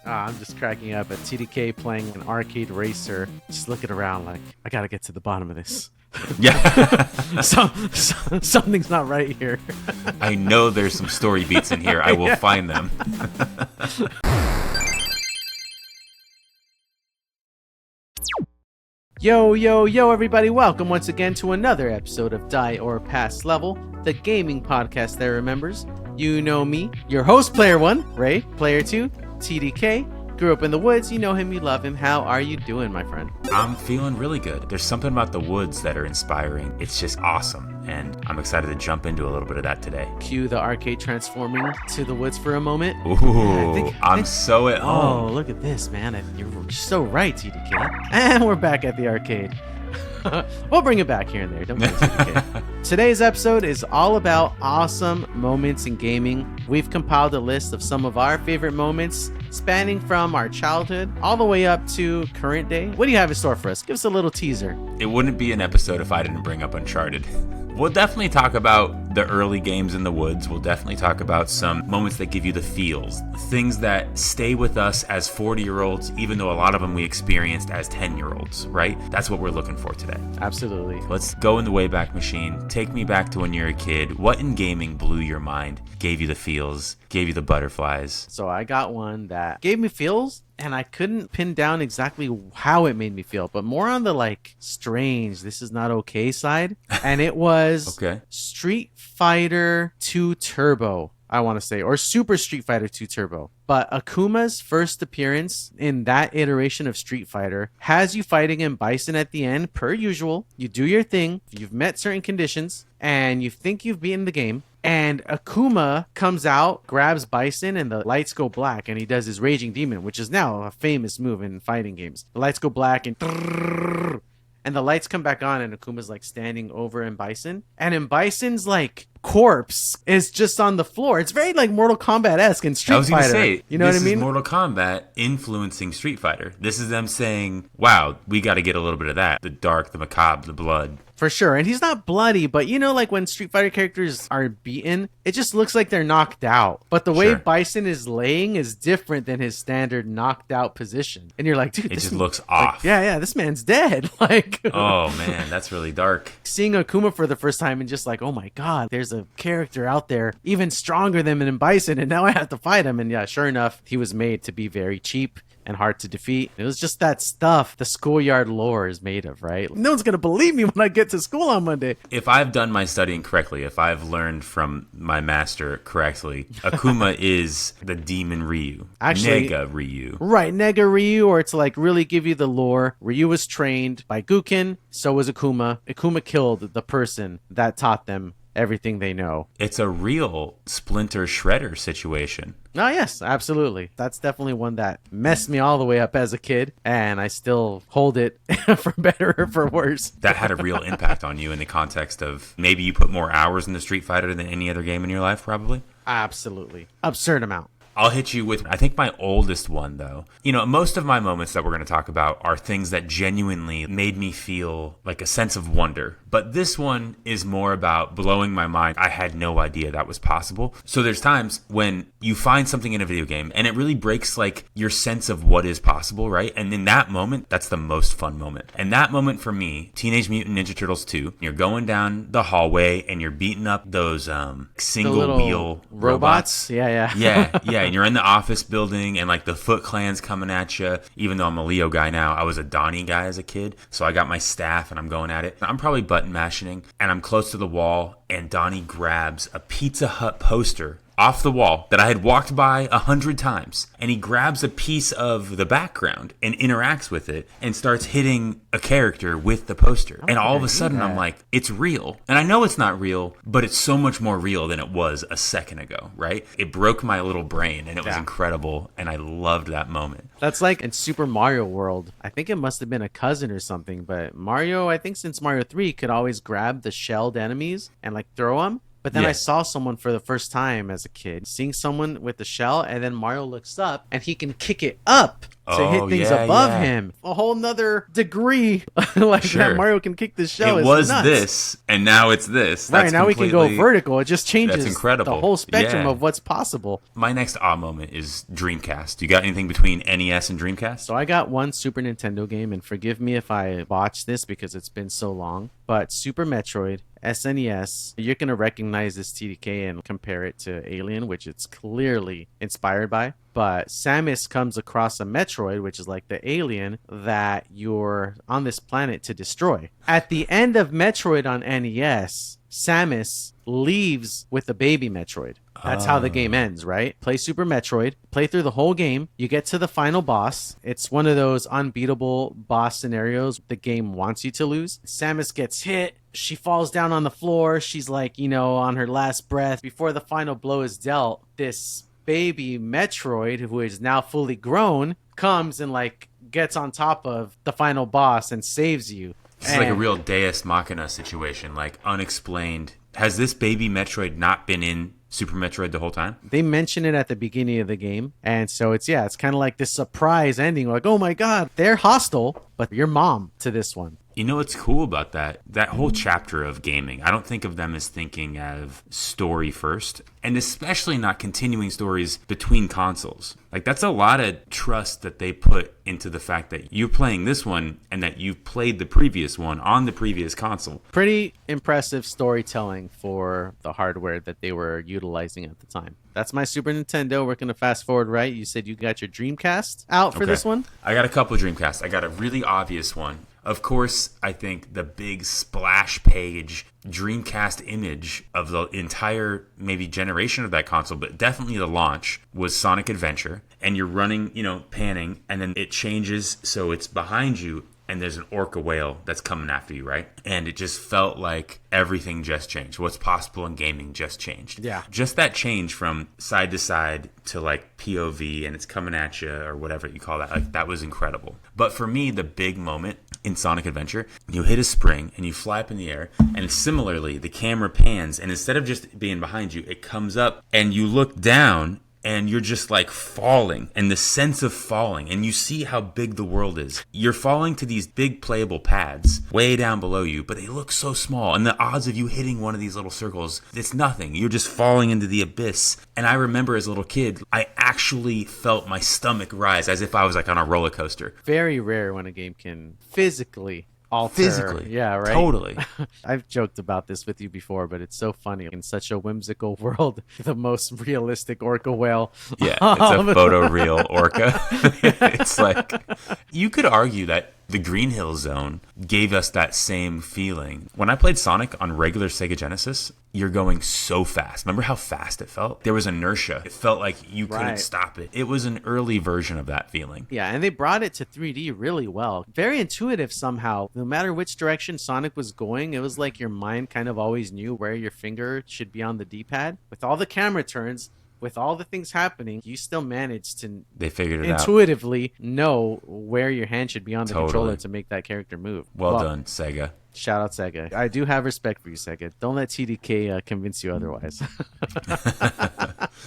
I'm just cracking up at TDK playing an arcade racer, just looking around like, I gotta get to the bottom of this. Yeah. Something's not right here. I know there's some story beats in here. I will find them. Yo, everybody. Welcome once again to another episode of Die or Pass Level, the gaming podcast that remembers. You know me, your host, Player 1, Ray, Player 2, TDK. Grew up in the woods, you know him, you love him. How are you doing, my friend? I'm feeling really good. There's something about the woods that are inspiring. It's just awesome, and I'm excited to jump into a little bit of that today. Cue the arcade transforming to the woods for a moment. Ooh, I'm so at home. Oh, look at this, man. You're so right, TDK. And we're back at the arcade. We'll bring it back here and there. Don't get TDK. Today's episode is all about awesome moments in gaming. We've compiled a list of some of our favorite moments spanning from our childhood all the way up to current day. What do you have in store for us? Give us a little teaser. It wouldn't be an episode if I didn't bring up Uncharted. We'll definitely talk about the early games in the woods. We'll definitely talk about some moments that give you the feels, things that stay with us as 40-year-olds, even though a lot of them we experienced as 10-year-olds, right? That's what we're looking for today. Absolutely. Let's go in the Wayback Machine. Take me back to when you were a kid. What in gaming blew your mind, gave you the feels, gave you the butterflies? So I got one that gave me feels, and I couldn't pin down exactly how it made me feel, but more on the like strange, this is not okay side. And it was Street Fighter 2 Turbo, I want to say, or Super Street Fighter 2 Turbo. But Akuma's first appearance in that iteration of Street Fighter has you fighting in Bison at the end, per usual. You do your thing, you've met certain conditions, and you think you've beaten the game. And Akuma comes out, grabs Bison, and the lights go black, and he does his Raging Demon, which is now a famous move in fighting games. The lights go black, and the lights come back on, and Akuma's like standing over in Bison. And in Bison's like corpse is just on the floor. It's very like Mortal Kombat-esque in Street Fighter. I was going to say, you know what I mean? This is Mortal Kombat influencing Street Fighter. This is them saying, wow, we got to get a little bit of that. The dark, the macabre, the blood. For sure. And he's not bloody, but you know, like when Street Fighter characters are beaten, it just looks like they're knocked out. But the way Bison is laying is different than his standard knocked out position. And you're like, dude, it just looks off. Yeah, this man's dead. Like, oh man, that's really dark. Seeing Akuma for the first time and just like, oh my God, there's a character out there even stronger than in Bison, and now I have to fight him. And yeah, sure enough, he was made to be very cheap and hard to defeat. It was just that stuff the schoolyard lore is made of, right? No one's gonna believe me when I get to school on Monday. If I've done my studying correctly, if I've learned from my master correctly, Akuma is the demon Ryu. Actually, Nega Ryu. Right, Nega Ryu, or to like really give you the lore. Ryu was trained by Guken, so was Akuma. Akuma killed the person that taught them everything they know. It's a real Splinter Shredder situation. Oh, yes, absolutely. That's definitely one that messed me all the way up as a kid, and I still hold it for better or for worse. That had a real impact on you in the context of maybe you put more hours into Street Fighter than any other game in your life, probably? Absolutely. Absurd amount. I'll hit you with, I think my oldest one, though. You know, most of my moments that we're going to talk about are things that genuinely made me feel like a sense of wonder. But this one is more about blowing my mind. I had no idea that was possible. So there's times when you find something in a video game and it really breaks like your sense of what is possible, right? And in that moment, that's the most fun moment. And that moment for me, Teenage Mutant Ninja Turtles 2, you're going down the hallway and you're beating up those single wheel robots. Yeah. And you're in the office building and like the Foot Clan's coming at you. Even though I'm a Leo guy now, I was a Donnie guy as a kid. So I got my staff and I'm going at it. I'm probably button mashing and I'm close to the wall and Donnie grabs a Pizza Hut poster off the wall that I had walked by 100 times. And he grabs a piece of the background and interacts with it and starts hitting a character with the poster. And all of a sudden I'm like, it's real. And I know it's not real, but it's so much more real than it was a second ago, right? It broke my little brain and it was incredible. And I loved that moment. That's like in Super Mario World. I think it must have been a cousin or something, but Mario, I think since Mario 3 could always grab the shelled enemies and like throw them. But then I saw someone for the first time as a kid, seeing someone with the shell, and then Mario looks up and he can kick it up to hit things above him. A whole nother degree, like that Mario can kick the shell. It was nuts. This, and now it's this. Right, now we can go vertical. It just changes the whole spectrum of what's possible. My next moment is Dreamcast. You got anything between NES and Dreamcast? So I got one Super Nintendo game, and forgive me if I botched this because it's been so long, but Super Metroid, SNES, you're going to recognize this TDK and compare it to Alien, which it's clearly inspired by. But Samus comes across a Metroid, which is like the alien that you're on this planet to destroy. At the end of Metroid on NES, Samus leaves with a baby Metroid. That's how the game ends, right? Play Super Metroid, play through the whole game. You get to the final boss. It's one of those unbeatable boss scenarios the game wants you to lose. Samus gets hit. She falls down on the floor. She's like, on her last breath. Before the final blow is dealt, this baby Metroid, who is now fully grown, comes and gets on top of the final boss and saves you. It's like a real Deus Machina situation, unexplained. Has this baby Metroid not been in Super Metroid the whole time? They mention it at the beginning of the game, and so it's kind of like this surprise ending, like, oh my god, they're hostile, but your mom to this one. You know what's cool about that? That whole chapter of gaming, I don't think of them as thinking of story first, and especially not continuing stories between consoles. That's a lot of trust that they put into the fact that you're playing this one and that you've played the previous one on the previous console. Pretty impressive storytelling for the hardware that they were utilizing at the time. That's my Super Nintendo. We're going to fast forward, right? You said you got your Dreamcast out for this one? I got a couple of Dreamcasts. I got a really obvious one. Of course, I think the big splash page Dreamcast image of the entire maybe generation of that console, but definitely the launch, was Sonic Adventure. And you're running, panning, and then it changes so it's behind you and there's an orca whale that's coming after you, right? And it just felt like everything just changed. What's possible in gaming just changed. Yeah. Just that change from side to side to POV and it's coming at you or whatever you call that. That was incredible. But for me, the big moment in Sonic Adventure, you hit a spring and you fly up in the air, and similarly, the camera pans, and instead of just being behind you, it comes up and you look down and you're just falling, and the sense of falling, and you see how big the world is. You're falling to these big playable pads way down below you, but they look so small, and the odds of you hitting one of these little circles, it's nothing. You're just falling into the abyss. And I remember as a little kid, I actually felt my stomach rise as if I was on a roller coaster. Very rare when a game can physically alter. Yeah, right? Totally. I've joked about this with you before, but it's so funny. In such a whimsical world, the most realistic orca whale. Yeah, it's a photoreal orca. It's you could argue that the Green Hill Zone gave us that same feeling. When I played Sonic on regular Sega Genesis, you're going so fast. Remember how fast it felt? There was inertia. It felt like you couldn't stop it. It was an early version of that feeling. Yeah, and they brought it to 3D really well. Very intuitive somehow. No matter which direction Sonic was going, it was like your mind kind of always knew where your finger should be on the D-pad. With all the camera turns, with all the things happening, you still managed to intuitively know where your hand should be on the controller to make that character move. Well done, Sega. Shout out Sega. I do have respect for you, Sega. Don't let TDK convince you otherwise.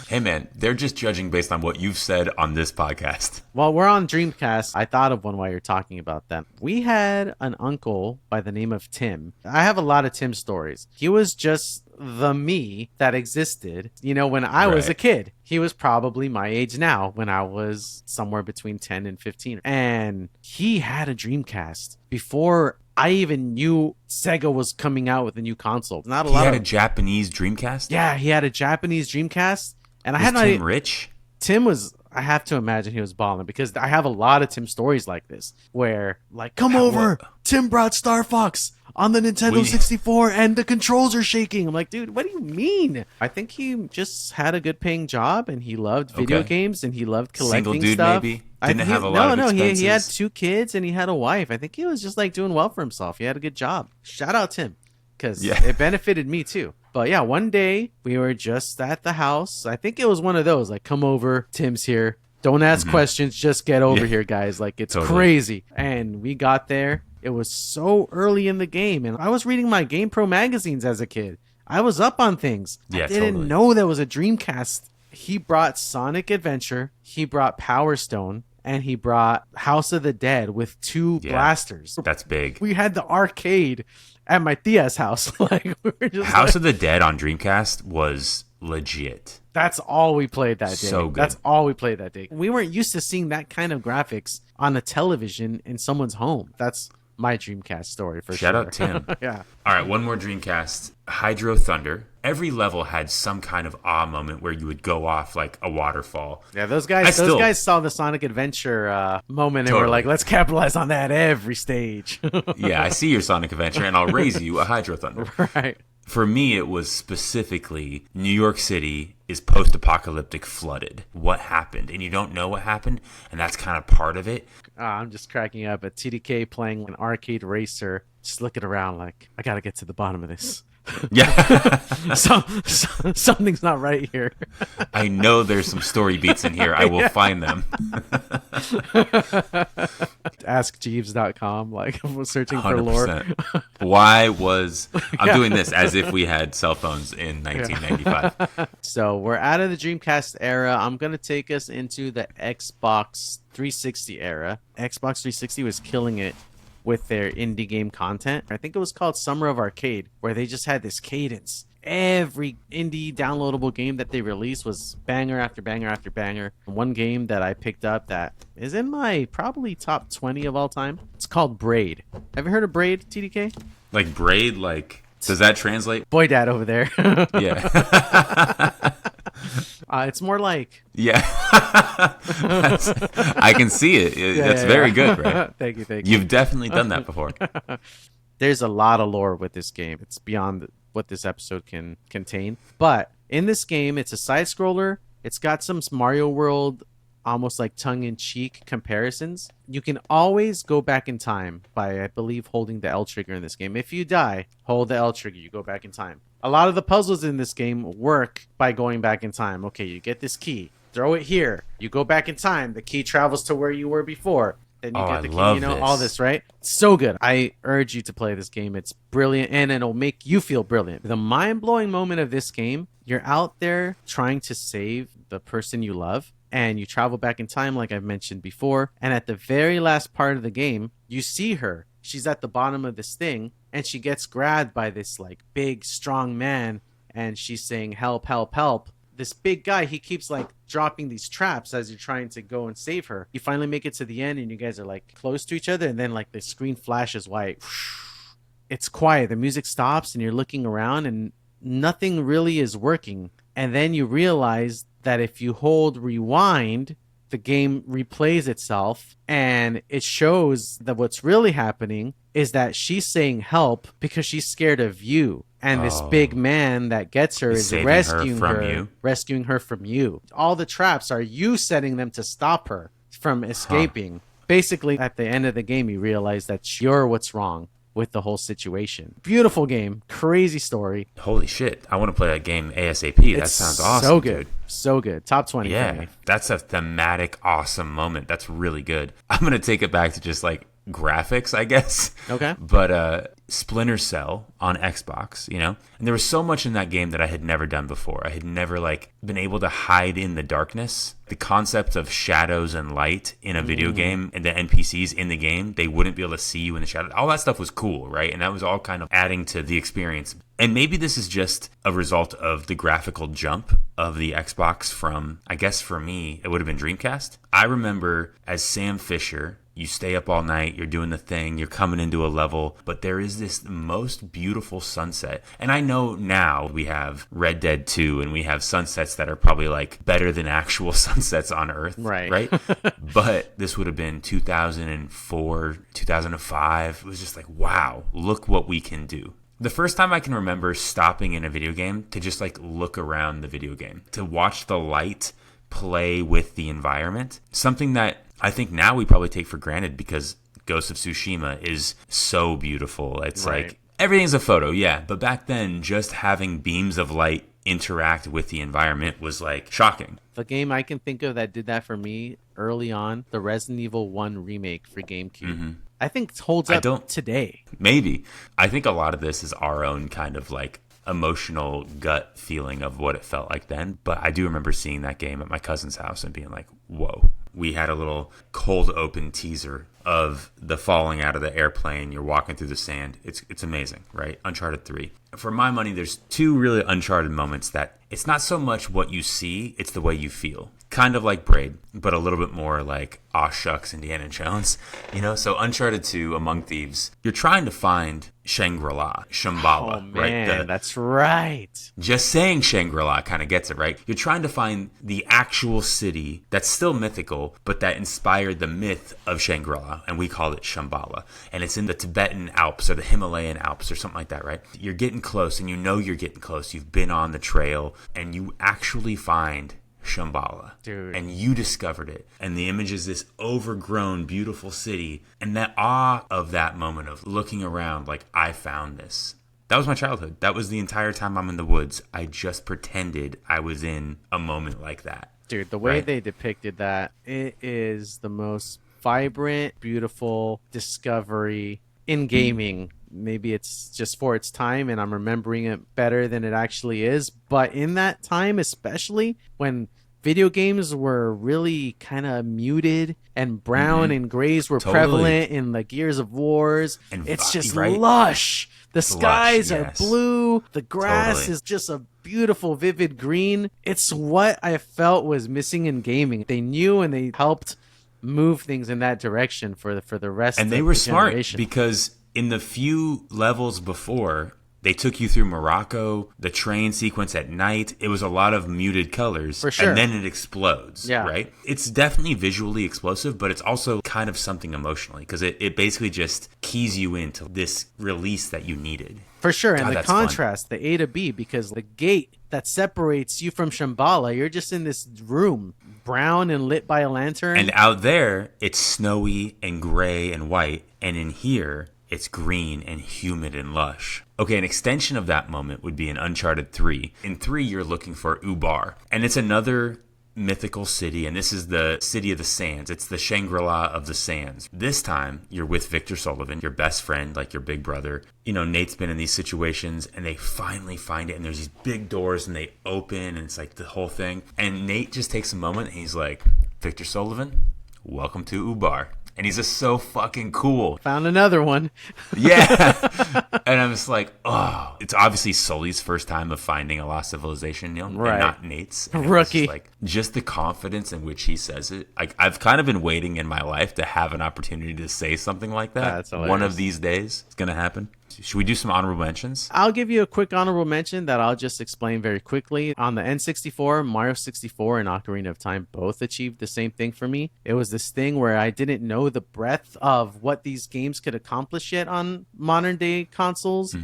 Hey, man, they're just judging based on what you've said on this podcast. While we're on Dreamcast, I thought of one while you're talking about that. We had an uncle by the name of Tim. I have a lot of Tim stories. He was just the me that existed, when I was a kid. He was probably my age now when I was somewhere between 10 and 15. And he had a Dreamcast before I even knew Sega was coming out with a new console. He had a Japanese Dreamcast? Yeah, he had a Japanese Dreamcast. And was Tim rich? Tim was... I have to imagine he was balling because I have a lot of Tim stories like this where, come over, Tim brought Star Fox on the Nintendo 64 and the controls are shaking. I'm like, dude, what do you mean? I think he just had a good paying job and he loved video games and he loved collecting Single dude, stuff. Maybe? Didn't have a lot of expenses. He had 2 kids and he had a wife. I think he was just doing well for himself. He had a good job. Shout out Tim because it benefited me too. But yeah, one day we were just at the house. I think it was one of those, come over, Tim's here. Don't ask questions, just get over here, guys. It's crazy. And we got there. It was so early in the game. And I was reading my GamePro magazines as a kid. I was up on things. I didn't know there was a Dreamcast. He brought Sonic Adventure. He brought Power Stone. and he brought House of the Dead with 2 blasters. That's big. We had the arcade at my tia's house. Like, we were just House of the Dead on Dreamcast was legit. That's all we played that day. So good. That's all we played that day. We weren't used to seeing that kind of graphics on a television in someone's home. That's my Dreamcast story for Shout sure. out Tim. Yeah. All right, one more Dreamcast. Hydro Thunder. Every level had some kind of awe moment where you would go off like a waterfall. Yeah, those guys saw the Sonic Adventure moment and were like, let's capitalize on that every stage. Yeah, I see your Sonic Adventure and I'll raise you a Hydro Thunder. Right. For me, it was specifically New York City is post-apocalyptic flooded. What happened? And you don't know what happened, and that's kind of part of it. I'm just cracking up at TDK playing an arcade racer, just looking around like, I got to get to the bottom of this. Yeah. Something's not right here. I know there's some story beats in here. I will find them. AskJeeves.com, like I'm searching 100%. For lore. Why was I'm doing this as if we had cell phones in 1995. So we're out of the Dreamcast era. I'm gonna take us into the Xbox 360 era. Xbox 360 was killing it with their indie game content. I think it was called Summer of Arcade, where they just had this cadence. Every indie downloadable game that they released was banger after banger after banger. One game that I picked up that is in my probably top 20 of all time, it's called Braid. Have you heard of Braid, TDK? Like Braid, like, does that translate? Boy dad over there. Yeah. It's more like... Yeah. I can see it. That's very good, right? Thank you. You've definitely done that before. There's a lot of lore with this game. It's beyond what this episode can contain. But in this game, it's a side-scroller. It's got some Mario World, almost like tongue-in-cheek comparisons. You can always go back in time by, I believe, holding the L trigger in this game. If you die, hold the L trigger. You go back in time. A lot of the puzzles in this game work by going back in time. Okay, you get this key. Throw it here. You go back in time. The key travels to where you were before. Then you get the key. You know, all this, right? So good. I urge you to play this game. It's brilliant, and it'll make you feel brilliant. The mind-blowing moment of this game, you're out there trying to save the person you love, and you travel back in time like I've mentioned before, and at the very last part of the game, you see her. She's at the bottom of this thing, and she gets grabbed by this like big, strong man, and she's saying, help, help, help. This big guy, he keeps like dropping these traps as you're trying to go and save her. You finally make it to the end, and you guys are like close to each other, and then like the screen flashes white. It's quiet. The music stops, and you're looking around, and nothing really is working. And then you realize that if you hold rewind, the game replays itself, and it shows that what's really happening is that she's saying help because she's scared of you. And this big man that gets her is rescuing her from you. All the traps are you setting them to stop her from escaping. Basically, at the end of the game, you realize that you're what's wrong with the whole situation. Beautiful game. Crazy story. Holy shit. I want to play that game ASAP. That sounds awesome. So good. Dude. So good. Top 20 yeah, for me. That's a thematic, awesome moment. That's really good. I'm going to take it back to just like graphics, I guess. Okay. But Splinter Cell on Xbox, you know? And there was so much in that game that I had never done before. I had never like been able to hide in the darkness. The concept of shadows and light in a video game and the NPCs in the game, they wouldn't be able to see you in the shadows. All that stuff was cool, right? And that was all kind of adding to the experience. And maybe this is just a result of the graphical jump of the Xbox from, I guess for me, it would have been Dreamcast. I remember as Sam Fisher, you stay up all night, you're doing the thing, you're coming into a level, but there is this most beautiful sunset. And I know now we have Red Dead 2 and we have sunsets that are probably like better than actual sunsets on Earth. Right? But this would have been 2004, 2005. It was just like, wow, look what we can do. The first time I can remember stopping in a video game to just like look around the video game, to watch the light play with the environment, something that I think now we probably take for granted because Ghost of Tsushima is so beautiful. It's like everything's a photo, yeah. But back then, just having beams of light interact with the environment was like shocking. The game I can think of that did that for me early on, the Resident Evil 1 remake for GameCube. I think it holds up today. Maybe. I think a lot of this is our own kind of like emotional gut feeling of what it felt like then. But I do remember seeing that game at my cousin's house and being like, whoa. We had a little cold open teaser of the falling out of the airplane. You're walking through the sand. It's amazing, right? Uncharted 3. For my money, there's two really Uncharted moments that it's not so much what you see, it's the way you feel. Kind of like Braid, but a little bit more like, aw shucks, Indiana Jones. You know, so Uncharted 2, Among Thieves, you're trying to find Shangri-La, Shambhala, oh, man, right? That's right. Just saying Shangri-La kind of gets it, right? You're trying to find the actual city that's still mythical, but that inspired the myth of Shangri-La, and we call it Shambhala. And it's in the Tibetan Alps or the Himalayan Alps or something like that, right? You're getting close, and you know you're getting close. You've been on the trail, and you actually find Shambhala. Dude. And you discovered it. And the image is this overgrown, beautiful city. And that awe of that moment of looking around like, I found this. That was my childhood. That was the entire time I'm in the woods. I just pretended I was in a moment like that. Dude, the way they depicted that, it is the most vibrant, beautiful discovery in gaming. Maybe it's just for its time and I'm remembering it better than it actually is. But in that time, especially when video games were really kind of muted and brown and grays were prevalent in the Gears of Wars, and it's just lush. The skies are blue. The grass is just a beautiful, vivid green. It's what I felt was missing in gaming. They knew and they helped move things in that direction for the rest of the generation. And they were smart because in the few levels before, they took you through Morocco, the train sequence at night. It was a lot of muted colors. For sure. And then it explodes, right? It's definitely visually explosive, but it's also kind of something emotionally because it basically just keys you into this release that you needed. For sure. God, and the contrast, fun. The A to B, because the gate that separates you from Shambhala, you're just in this room, brown and lit by a lantern. And out there, it's snowy and gray and white. And in here, it's green and humid and lush. Okay, an extension of that moment would be in Uncharted 3. In 3, you're looking for Ubar. And it's another mythical city, and this is the City of the Sands. It's the Shangri-La of the Sands. This time, you're with Victor Sullivan, your best friend, like your big brother. You know, Nate's been in these situations, and they finally find it, and there's these big doors, and they open, and it's like the whole thing. And Nate just takes a moment, and he's like, Victor Sullivan, welcome to Ubar. And he's just so fucking cool. Found another one. Yeah. And I'm just like, oh. It's obviously Sully's first time of finding a lost civilization, you know, and not Nate's. And rookie. Just the confidence in which he says it. Like, I've kind of been waiting in my life to have an opportunity to say something like that. That's hilarious. One of these days, it's going to happen. Should we do some honorable mentions? I'll give you a quick honorable mention that I'll just explain very quickly. On the N64, Mario 64 and Ocarina of Time both achieved the same thing for me. It was this thing where I didn't know the breadth of what these games could accomplish yet on modern day consoles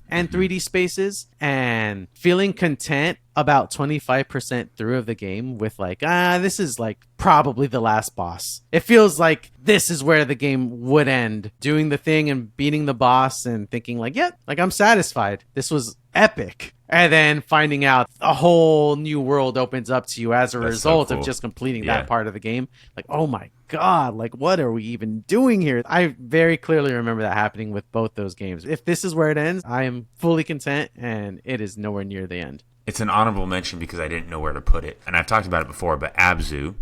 and 3D spaces, and feeling content about 25% through of the game with like, this is like probably the last boss. It feels like this is where the game would end. Doing the thing and beating the boss and thinking like, like I'm satisfied. This was epic. And then finding out a whole new world opens up to you as a result of just completing that part of the game. Like, oh my God, like what are we even doing here? I very clearly remember that happening with both those games. If this is where it ends, I am fully content, and it is nowhere near the end. It's an honorable mention because I didn't know where to put it. And I've talked about it before, but Abzu,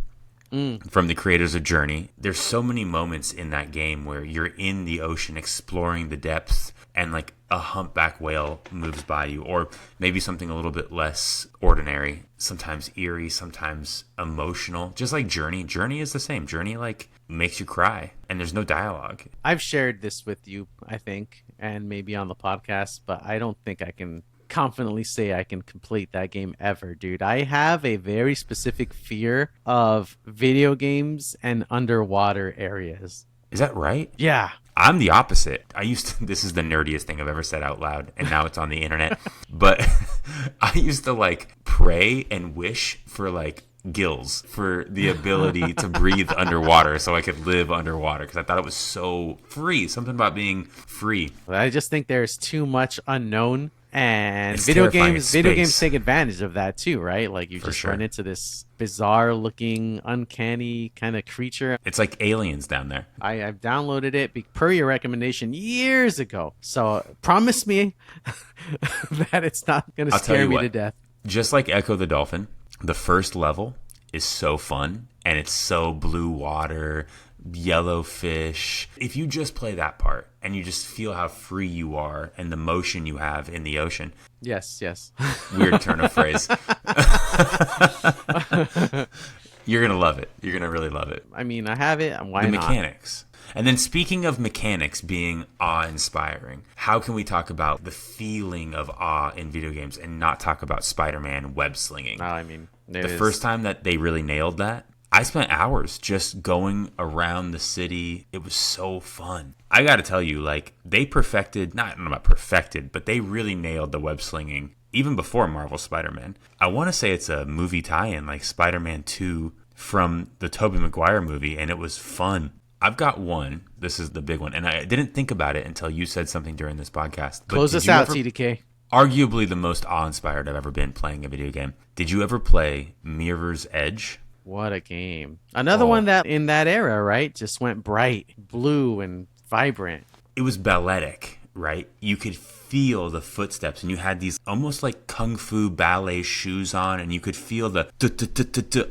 from the creators of Journey, there's so many moments in that game where you're in the ocean exploring the depths and like a humpback whale moves by you, or maybe something a little bit less ordinary, sometimes eerie, sometimes emotional. Just like Journey. Journey is the same. Journey like makes you cry and there's no dialogue. I've shared this with you, I think, and maybe on the podcast, but I don't think I can confidently say I can complete that game ever, dude. I have a very specific fear of video games and underwater areas. Is that right? Yeah. I'm the opposite. This is the nerdiest thing I've ever said out loud, and now it's on the internet. But I used to like pray and wish for like gills, for the ability to breathe underwater so I could live underwater, because I thought it was so free. Something about being free. I just think there's too much unknown. And It's video terrifying. games It's video games space. take advantage of that too, right? Like you For just sure. run into this bizarre looking, uncanny kind of creature. It's like aliens down there. I've downloaded it per your recommendation years ago. So promise me that it's not going to I'll tell scare you me what. to death. Just like Echo the Dolphin, the first level is so fun and it's so blue water, yellow fish. If you just play that part and you just feel how free you are and the motion you have in the ocean. Yes. Weird turn of phrase. You're going to love it. You're going to really love it. I mean, I have it. Why The not? mechanics. And then speaking of mechanics being awe-inspiring, how can we talk about the feeling of awe in video games and not talk about Spider-Man web slinging? I mean, The first time that they really nailed that, I spent hours just going around the city. It was so fun. I got to tell you, like, they perfected, not perfected, but they really nailed the web slinging even before Marvel Spider-Man. I want to say it's a movie tie-in, like Spider-Man 2 from the Tobey Maguire movie, and it was fun. I've got one. This is the big one, and I didn't think about it until you said something during this podcast. But Close us out, TDK. Arguably the most awe-inspired I've ever been playing a video game. Did you ever play Mirror's Edge? What a game. Another one that in that era, right, just went bright, blue, and vibrant. It was balletic, right? You could feel the footsteps, and you had these almost like kung fu ballet shoes on, and you could feel the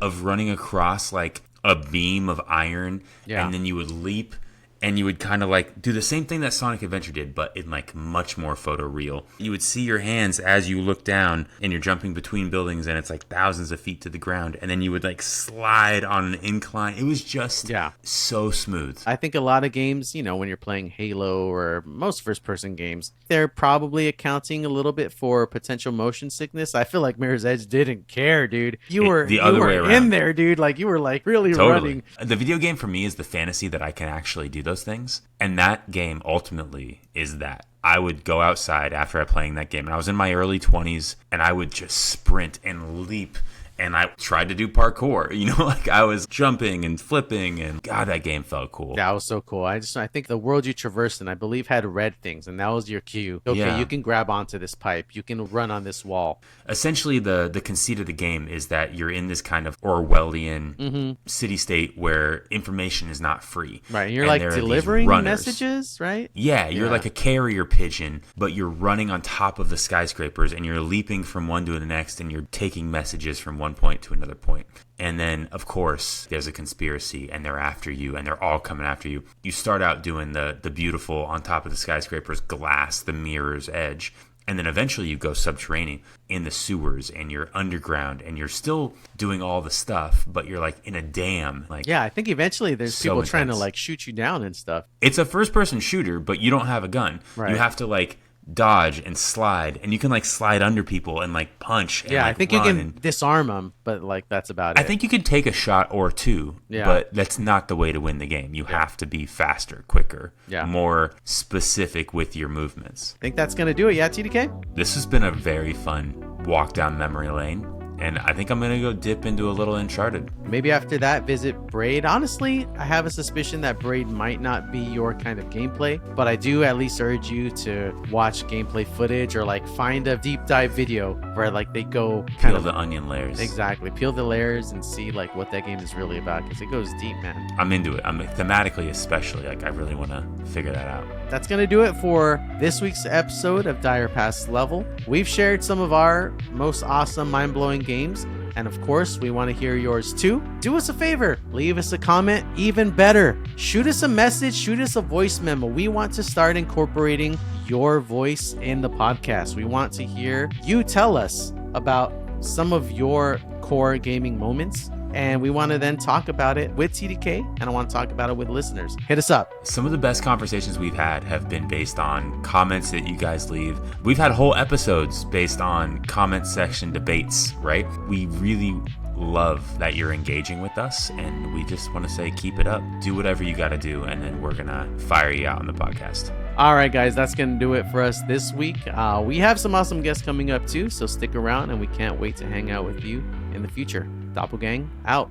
of running across like a beam of iron, and then you would leap, and you would kind of like do the same thing that Sonic Adventure did, but in like much more photoreal. You would see your hands as you look down, and you're jumping between buildings, and it's like thousands of feet to the ground, and then you would like slide on an incline. It was just so smooth. I think a lot of games, you know, when you're playing Halo or most first-person games, they're probably accounting a little bit for potential motion sickness. I feel like Mirror's Edge didn't care, dude. You were the other way around in there, dude. Like you were like really running. The video game for me is the fantasy that I can actually do those things, and that game ultimately is that. I would go outside after playing that game, and I was in my early 20s, and I would just sprint and leap, and I tried to do parkour, you know, like I was jumping and flipping, and God, that game felt cool. That was so cool. I think the world you traversed in, I believe, had red things, and that was your cue. Okay, you can grab onto this pipe. You can run on this wall. Essentially, the conceit of the game is that you're in this kind of Orwellian city-state where information is not free. Right, and you're like delivering messages, right? Yeah, you're like a carrier pigeon, but you're running on top of the skyscrapers, and you're leaping from one to the next, and you're taking messages from one point to another point. And then, of course, there's a conspiracy, and they're after you, and they're all coming after you. You start out doing the beautiful, on top of the skyscrapers, glass, the Mirror's Edge. And then eventually you go subterranean in the sewers, and you're underground, and you're still doing all the stuff, but you're like in a dam. Like, yeah, I think eventually there's so people intense. trying to like shoot you down and stuff. It's a first-person shooter, but you don't have a gun. Right. You have to like dodge and slide, and you can like slide under people and like punch. And, yeah, like, I think run you can disarm them, but like that's about it. I think you can take a shot or two, but that's not the way to win the game. You have to be faster, quicker, more specific with your movements. I think that's gonna do it. Yeah, TDK. This has been a very fun walk down memory lane. And I think I'm going to go dip into a little Uncharted. Maybe after that, visit Braid. Honestly, I have a suspicion that Braid might not be your kind of gameplay, but I do at least urge you to watch gameplay footage or like find a deep dive video where like they go peel the onion layers. Exactly. Peel the layers and see like what that game is really about, because it goes deep, man. I'm into it. I'm thematically especially. Like I really want to figure that out. That's going to do it for this week's episode of Dire Pass Level. We've shared some of our most awesome, mind-blowing games, and of course, we want to hear yours too. Do us a favor, leave us a comment. Even better, shoot us a message, shoot us a voice memo. We want to start incorporating your voice in the podcast. We want to hear you tell us about some of your core gaming moments, and we want to then talk about it with TDK, and I want to talk about it with listeners. Hit us up. Some of the best conversations we've had have been based on comments that you guys leave. We've had whole episodes based on comment section debates, right? We really love that you're engaging with us, and we just want to say keep it up. Do whatever you got to do, and then we're going to fire you out on the podcast. All right, guys, that's going to do it for us this week. We have some awesome guests coming up too, so stick around, and we can't wait to hang out with you in the future. Doppelgang out.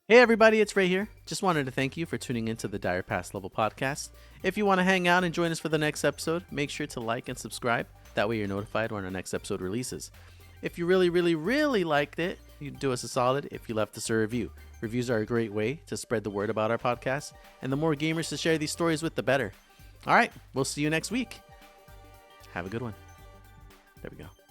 Hey everybody, it's Ray here. Just wanted to thank you for tuning into the Dire Pass Level podcast. If you want to hang out and join us for the next episode, make sure to like and subscribe. That way you're notified when our next episode releases. If you really, really, really liked it, you'd do us a solid if you left us a review. Reviews are a great way to spread the word about our podcast, and the more gamers to share these stories with, the better. All right, we'll see you next week. Have a good one. There we go.